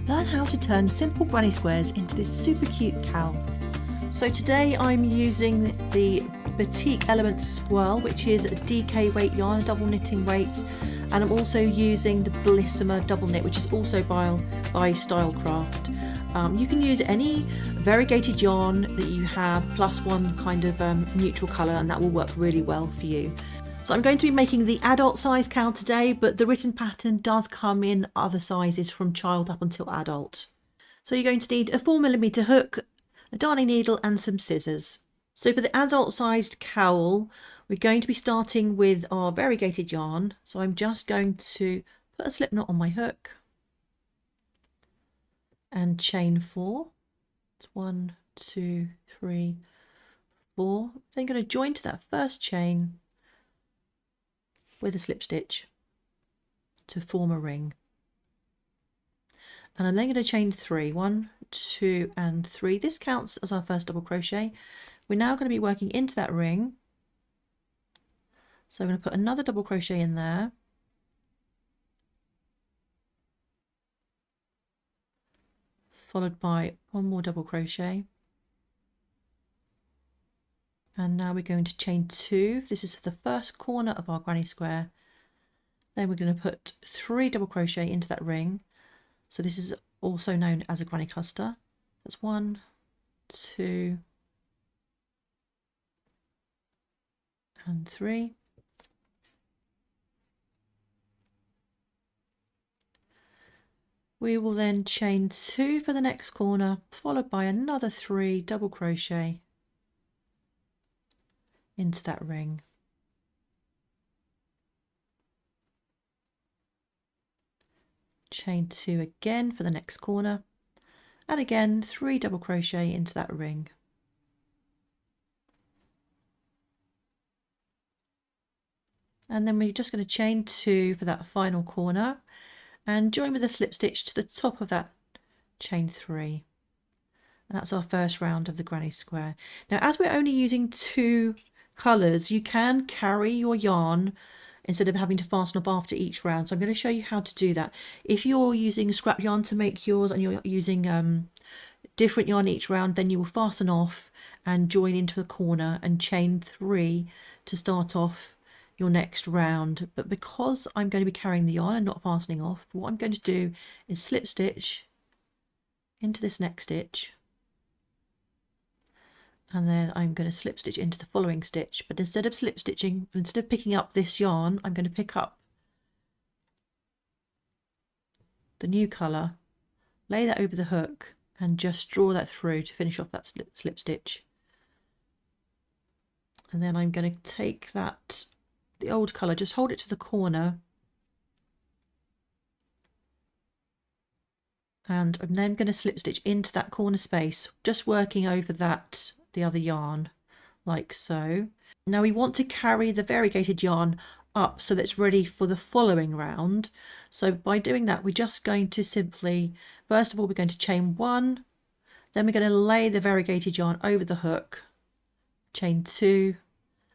Learn how to turn simple granny squares into this super cute cowl. So today I'm using the Batik Elements Swirl, which is a DK weight yarn, a double knitting weight, and I'm also using the Bellissima double knit, which is also by Stylecraft. You can use any variegated yarn that you have plus one kind of neutral colour, and that will work really well for you. So I'm going to be making the adult size cowl today, but the written pattern does come in other sizes from child up until adult. So you're going to need a 4mm hook, a darning needle and some scissors. So for the adult sized cowl, we're going to be starting with our variegated yarn. So I'm just going to put a slip knot on my hook and chain 4. It's 1, 2, 3, 4. Then going to join to that first chain with a slip stitch to form a ring. And I'm then going to chain 3, 1, 2 and 3. This counts as our first double crochet. We're now going to be working into that ring. So I'm going to put another double crochet in there. Followed by one more double crochet. And now we're going to chain 2. This is the first corner of our granny square. Then we're going to put 3 double crochet into that ring. So this is also known as a granny cluster. That's 1, 2 and 3. We will then chain 2 for the next corner, followed by another 3 double crochet into that ring. Chain 2 again for the next corner, and again 3 double crochet into that ring. And then we're just going to chain 2 for that final corner and join with a slip stitch to the top of that chain 3. And that's our first round of the granny square. Now, as we're only using 2 colours, you can carry your yarn instead of having to fasten off after each round. So I'm going to show you how to do that. If you're using scrap yarn to make yours and you're using different yarn each round, then you will fasten off and join into the corner and chain 3 to start off your next round. But because I'm going to be carrying the yarn and not fastening off, what I'm going to do is slip stitch into this next stitch, and then I'm going to slip stitch into the following stitch. But instead of slip stitching, instead of picking up this yarn, I'm going to pick up the new colour, lay that over the hook and just draw that through to finish off that slip stitch. And then I'm going to take that, the old colour, just hold it to the corner, and I'm then going to slip stitch into that corner space, just working over that, the other yarn, like so. Now we want to carry the variegated yarn up so that it's ready for the following round. So by doing that, we're just going to simply, first of all, we're going to chain 1, then we're going to lay the variegated yarn over the hook, chain 2,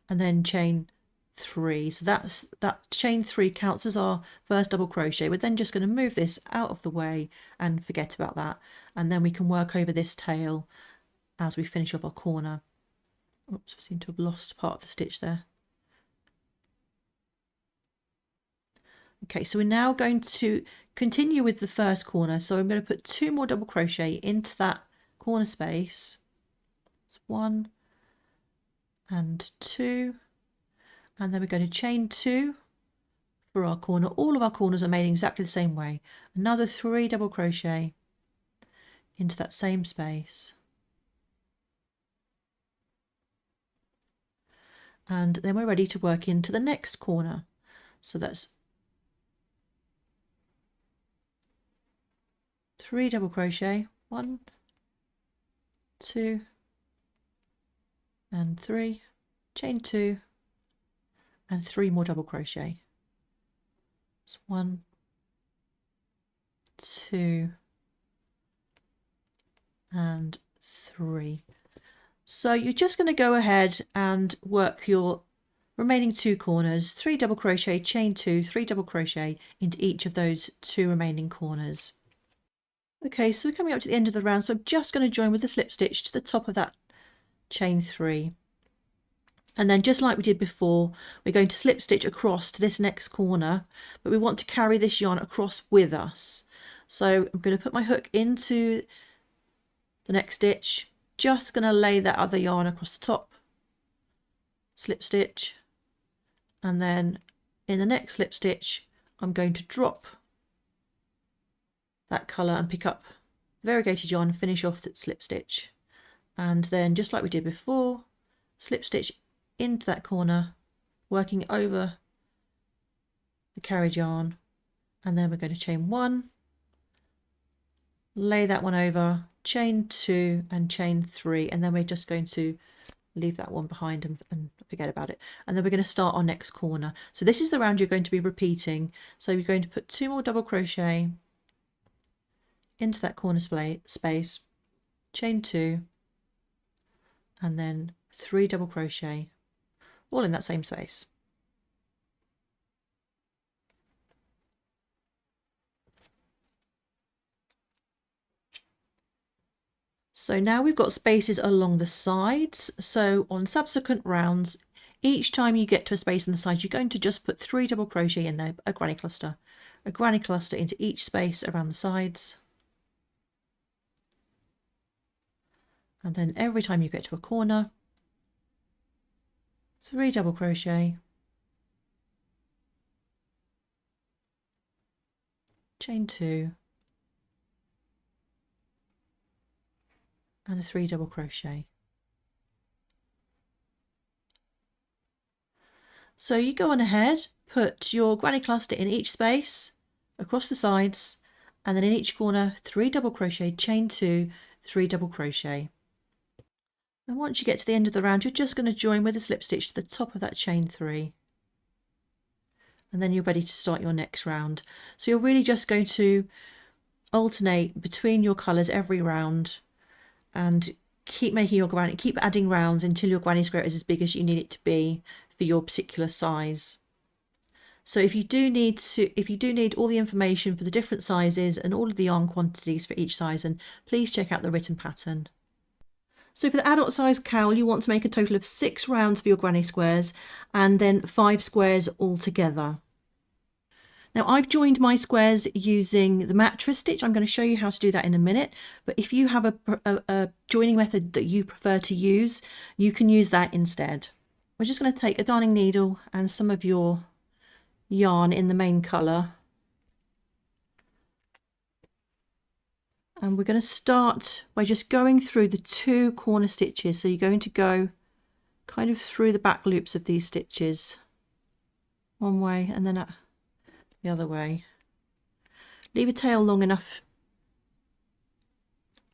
and then chain 3. So that chain 3 counts as our first double crochet. We're then just going to move this out of the way and forget about that, and then we can work over this tail as we finish off our corner. Oops, I seem to have lost part of the stitch there. Okay, so we're now going to continue with the first corner. So I'm going to put 2 more double crochet into that corner space. It's 1 and 2. And then we're going to chain 2 for our corner. All of our corners are made exactly the same way. Another 3 double crochet into that same space. And then we're ready to work into the next corner. So that's 3 double crochet, 1, 2 and 3, chain 2 and 3 more double crochet. It's 1, 2 and 3. So you're just going to go ahead and work your remaining 2 corners, 3 double crochet, chain 2, 3 double crochet into each of those 2 remaining corners. Okay, so we're coming up to the end of the round, so I'm just going to join with the slip stitch to the top of that chain 3. And then just like we did before, we're going to slip stitch across to this next corner, but we want to carry this yarn across with us. So I'm going to put my hook into the next stitch, just going to lay that other yarn across the top, slip stitch, and then in the next slip stitch I'm going to drop that colour and pick up variegated yarn and finish off that slip stitch. And then just like we did before, slip stitch into that corner, working over the carried yarn, and then we're going to chain 1, lay that one over, chain 2 and chain 3, and then we're just going to leave that one behind and forget about it. And then we're going to start our next corner. So this is the round you're going to be repeating. So you're going to put 2 more double crochet into that corner space, chain 2, and then 3 double crochet, all in that same space. So now we've got spaces along the sides. So on subsequent rounds, each time you get to a space on the side, you're going to just put 3 double crochet in there, a granny cluster into each space around the sides. And then every time you get to a corner, 3 double crochet, chain 2, and a 3 double crochet. So you go on ahead, put your granny cluster in each space across the sides, and then in each corner 3 double crochet, chain 2, 3 double crochet. And once you get to the end of the round, you're just going to join with a slip stitch to the top of that chain 3, and then you're ready to start your next round. So you're really just going to alternate between your colours every round and keep making your granny, keep adding rounds until your granny square is as big as you need it to be for your particular size. So if you do need all the information for the different sizes and all of the yarn quantities for each size, then please check out the written pattern. So for the adult size cowl, you want to make a total of 6 rounds for your granny squares and then 5 squares altogether. Now I've joined my squares using the mattress stitch. I'm going to show you how to do that in a minute, but if you have a joining method that you prefer to use, you can use that instead. We're just going to take a darning needle and some of your yarn in the main colour, and we're going to start by just going through the 2 corner stitches. So you're going to go kind of through the back loops of these stitches one way and then the other way. Leave a tail long enough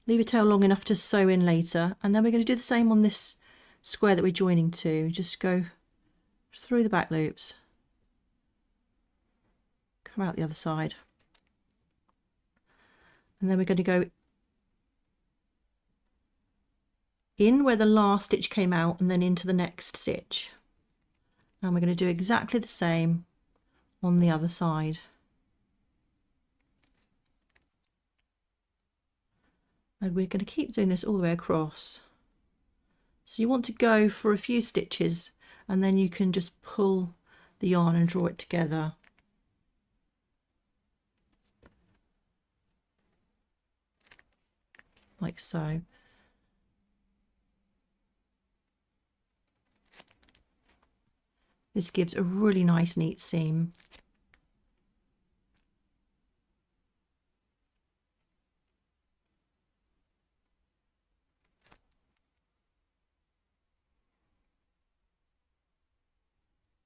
to sew in later, and then we're going to do the same on this square that we're joining to. Just go through the back loops, come out the other side, and then we're going to go in where the last stitch came out and then into the next stitch, and we're going to do exactly the same on the other side. And we're going to keep doing this all the way across. So you want to go for a few stitches and then you can just pull the yarn and draw it together. Like so. This gives a really nice neat seam.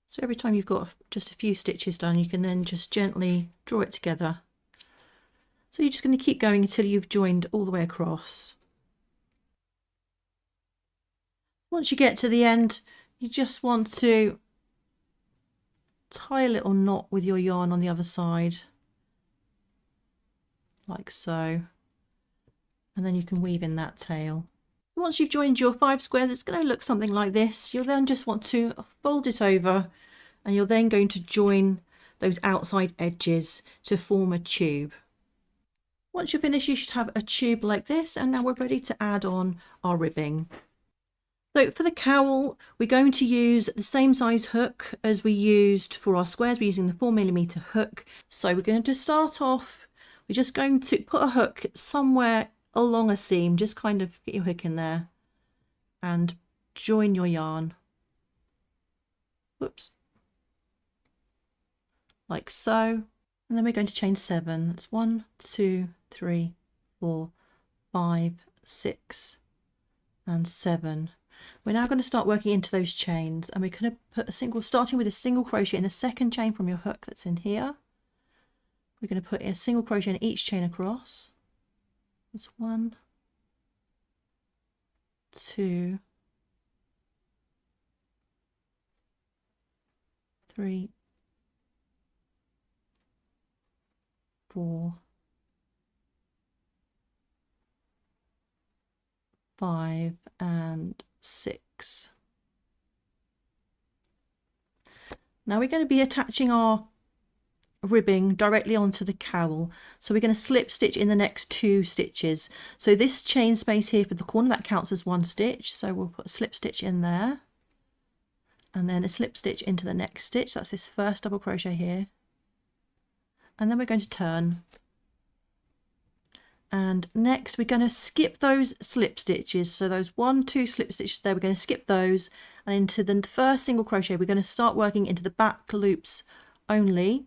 So every time you've got just a few stitches done, you can then just gently draw it together. So you're just going to keep going until you've joined all the way across. Once you get to the end, you just want to tie a little knot with your yarn on the other side, like so, and then you can weave in that tail. Once you've joined your 5 squares, it's going to look something like this. You'll then just want to fold it over, and you're then going to join those outside edges to form a tube. Once you're finished, you should have a tube like this, and now we're ready to add on our ribbing. So for the cowl, we're going to use the same size hook as we used for our squares. We're using the 4mm hook. So we're going to start off, we're just going to put a hook somewhere along a seam, just kind of get your hook in there and join your yarn. Whoops. Like so. And then we're going to chain 7. That's 1, 2, 3, 4, 5, 6, and 7. We're now going to start working into those chains, and we're going to put a single, starting with a single crochet in the second chain from your hook that's in here. We're going to put a single crochet in each chain across. That's 1, 2, 3, 4, 5, and 6. Now we're going to be attaching our ribbing directly onto the cowl, so we're going to slip stitch in the next 2 stitches. So this chain space here for the corner, that counts as 1 stitch, so we'll put a slip stitch in there and then a slip stitch into the next stitch. That's this first double crochet here, and then we're going to turn. And next we're going to skip those slip stitches, so those 1, 2 slip stitches there, we're going to skip those, and into the first single crochet we're going to start working into the back loops only.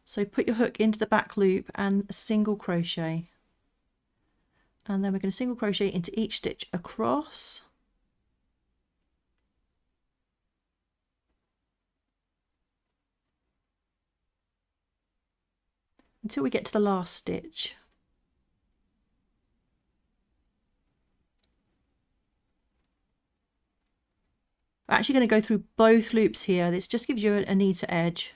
So put your hook into the back loop and single crochet, and then we're going to single crochet into each stitch across, until we get to the last stitch. We're actually going to go through both loops here. This just gives you a neater edge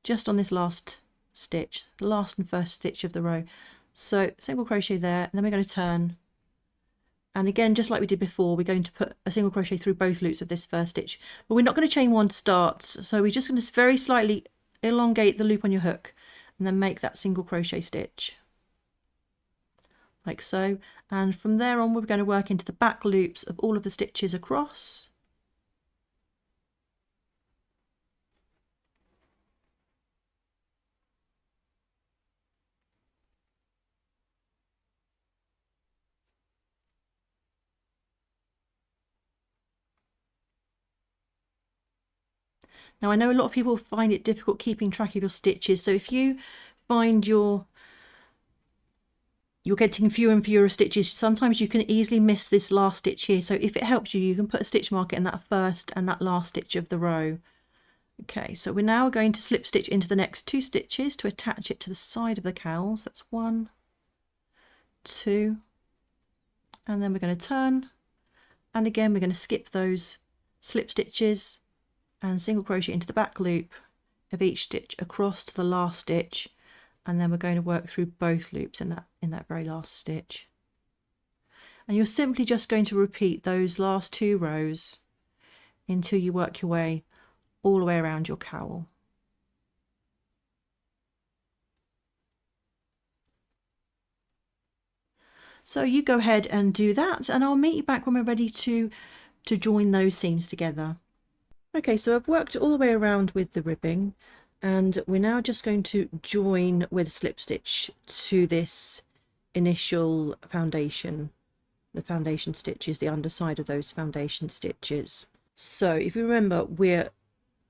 just on this last stitch, the last and first stitch of the row. So single crochet there, and then we're going to turn, and again, just like we did before, we're going to put a single crochet through both loops of this first stitch, but we're not going to chain 1 to start, so we're just going to very slightly elongate the loop on your hook and then make that single crochet stitch like so. And from there on we're going to work into the back loops of all of the stitches across. Now I know a lot of people find it difficult keeping track of your stitches, so if you find you're getting fewer and fewer stitches, sometimes you can easily miss this last stitch here. So if it helps you, you can put a stitch marker in that first and that last stitch of the row. Okay, so we're now going to slip stitch into the next 2 stitches to attach it to the side of the cowl. So that's 1, 2, and then we're going to turn, and again we're going to skip those slip stitches and single crochet into the back loop of each stitch across to the last stitch, and then we're going to work through both loops in that very last stitch. And you're simply just going to repeat those last 2 rows until you work your way all the way around your cowl. So you go ahead and do that, and I'll meet you back when we're ready to join those seams together. Okay, so I've worked all the way around with the ribbing, and we're now just going to join with a slip stitch to this initial foundation. The foundation stitches, the underside of those foundation stitches. So if you remember, we're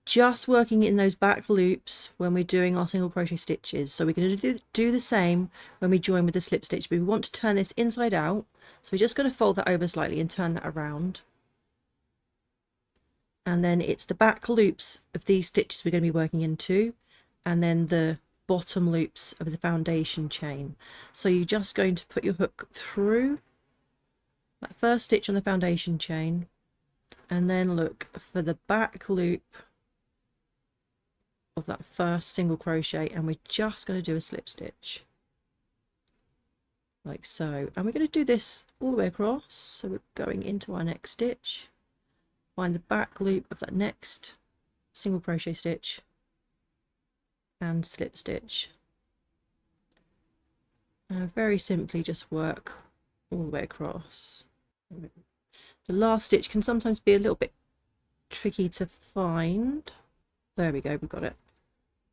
just working in those back loops when we're doing our single crochet stitches. So we're going to do the same when we join with the slip stitch, but we want to turn this inside out. So we're just going to fold that over slightly and turn that around. And then it's the back loops of these stitches we're going to be working into, and then the bottom loops of the foundation chain. So you're just going to put your hook through that first stitch on the foundation chain, and then look for the back loop of that first single crochet, and we're just going to do a slip stitch like so. And we're going to do this all the way across. So we're going into our next stitch, find the back loop of that next single crochet stitch and slip stitch Very simply just work all the way across. The last stitch can sometimes be a little bit tricky to find. There we go, we've got it.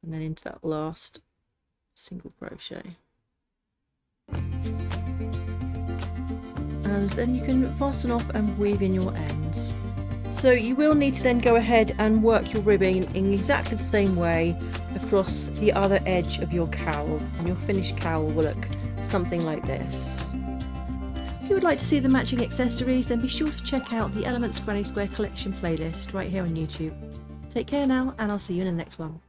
And then into that last single crochet. And then you can fasten off and weave in your ends. So you will need to then go ahead and work your ribbing in exactly the same way across the other edge of your cowl, and your finished cowl will look something like this. If you would like to see the matching accessories, then be sure to check out the Elements Granny Square collection playlist right here on YouTube. Take care now, and I'll see you in the next one.